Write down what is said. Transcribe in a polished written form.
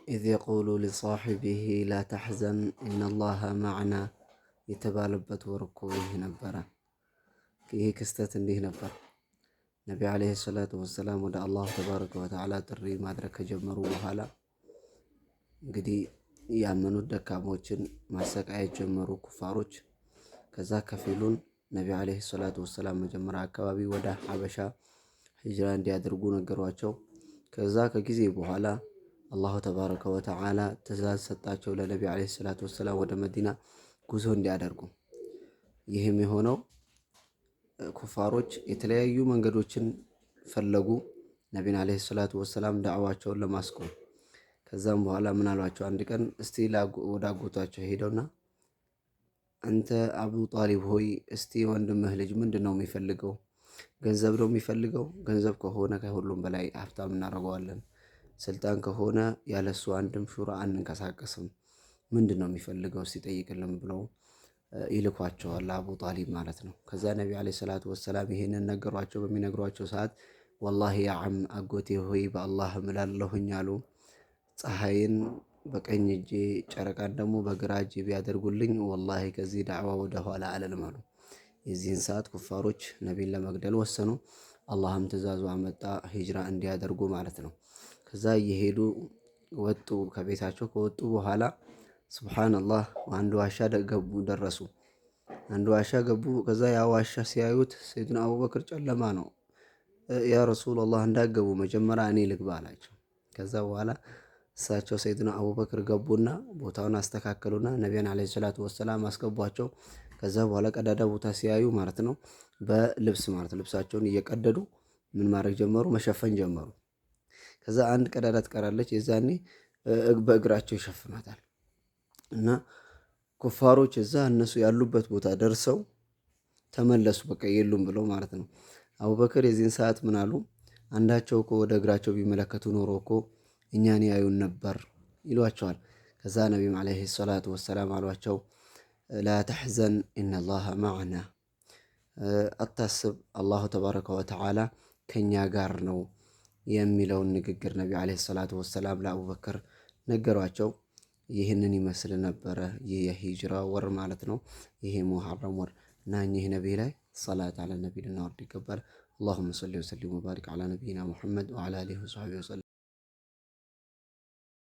ኢዝ የቁሉ ሊሳሒቢሂ ላ ተሕዘን ኢነላሃ መዕና የተባለበት ወር እኮ ይህ ነበረ። ይህ ክስተት እንዲህ ነበር። ነቢ ዓለይሂ ሰላቱ ወሰላም ወደ አላህ ተባረከ ወተዓላ ጥሪ ማድረግ ከጀመሩ በኋላ እንግዲህ ያመኑት ደካሞችን ማሰቃየት ጀመሩ ኩፋሮች። ከዛ ከፊሉን ነቢ ዓለይሂ ሰላቱ ወሰላም መጀመሪያ አካባቢ ወደ ሐበሻ ሂጅራ እንዲያደርጉ ነገሯቸው። ከዛ ከጊዜ በኋላ አላሁ ተባረከ ወተዓላ ትእዛዝ ሰጣቸው ለነቢ ዓለይሂ ሰላቱ ወሰላም ወደ መዲና ጉዞ እንዲያደርጉ። ይህም የሆነው ኩፋሮች የተለያዩ መንገዶችን ፈለጉ ነቢን ዓለይሂ ሰላቱ ወሰላም ዳዕዋቸውን ለማስቆም። ከዛም በኋላ ምን አሏቸው? አንድ ቀን እስቲ ወደ አጎታቸው ሄደውና አንተ አቡ ጣሊብ ሆይ እስቲ ወንድምህ ልጅ ምንድን ነው የሚፈልገው? ገንዘብ ነው የሚፈልገው? ገንዘብ ከሆነ ከሁሉም በላይ ሀብታም እናደርገዋለን። ስልጣን ከሆነ ያለሱ አንድም ሹራ አንንቀሳቀስም። ምንድን ነው የሚፈልገው ሲጠይቅልን ብለው ይልኳቸዋል፣ አቡ ጣሊብ ማለት ነው። ከዛ ነቢ ዓለይሂ ሰላቱ ወሰላም ይሄንን ነገሯቸው። በሚነግሯቸው ሰዓት ወላሂ ያ ዓም አጎቴ ሆይ በአላህ እምላለሁኝ አሉ፣ ፀሐይን በቀኝ እጄ ጨረቃን ደግሞ በግራ እጄ ቢያደርጉልኝ ወላሂ ከዚህ ዳዕዋ ወደ ኋላ አልልም አሉ። የዚህን ሰዓት ኩፋሮች ነቢን ለመግደል ወሰኑ። አላህም ትእዛዙ አመጣ ሂጅራ እንዲያደርጉ ማለት ነው። ከዛ እየሄዱ ወጡ። ከቤታቸው ከወጡ በኋላ ሱብሓነላህ አንድ ዋሻ ደረሱ። አንድ ዋሻ ገቡ። ከዛ ያ ዋሻ ሲያዩት ሰይድና አቡበክር ጨለማ ነው። ያ ረሱላላህ እንዳገቡ መጀመሪያ እኔ ልግባ አላቸው። ከዛ በኋላ እሳቸው ሰይድና አቡበክር ገቡና ቦታውን አስተካከሉና ነቢያን ዓለይሂ ሰላቱ ወሰላም አስገቧቸው። ከዛ በኋላ ቀዳዳ ቦታ ሲያዩ ማለት ነው በልብስ ማለት ልብሳቸውን እየቀደዱ ምን ማድረግ ጀመሩ? መሸፈን ጀመሩ። ከዛ አንድ ቀዳዳ ትቀራለች። የዛኔ በእግራቸው ይሸፍኗታል። እና ኩፋሮች እዛ እነሱ ያሉበት ቦታ ደርሰው ተመለሱ። በቃ የሉም ብለው ማለት ነው። አቡበክር የዚህን ሰዓት ምን አሉ? አንዳቸው እኮ ወደ እግራቸው ቢመለከቱ ኖሮ እኮ እኛን ያዩን ነበር ይሏቸዋል። ከዛ ነቢም ዓለይሂ ሰላቱ ወሰላም አሏቸው ላ ተሕዘን ኢነላሃ መዕና፣ አታስብ አላሁ ተባረከ ወተዓላ ከኛ ጋር ነው የሚለውን ንግግር ነቢ ዓለይሂ ሰላቱ ወሰላም ለአቡበክር ነገሯቸው። ይህንን ይመስል ነበረ ይህ የሂጅራ ወር ማለት ነው። ይሄ ሙሐረም ወር እና እኚህ ነቢ ላይ ሰላት አለ ነቢ ልናወርድ ይገባል። አላሁመ ሰሊ ወሰሊም ወባሪክ ዓላ ነቢይና ሙሐመድ ወዓላ አሊሂ ወሰሕቢሂ ወሰለም።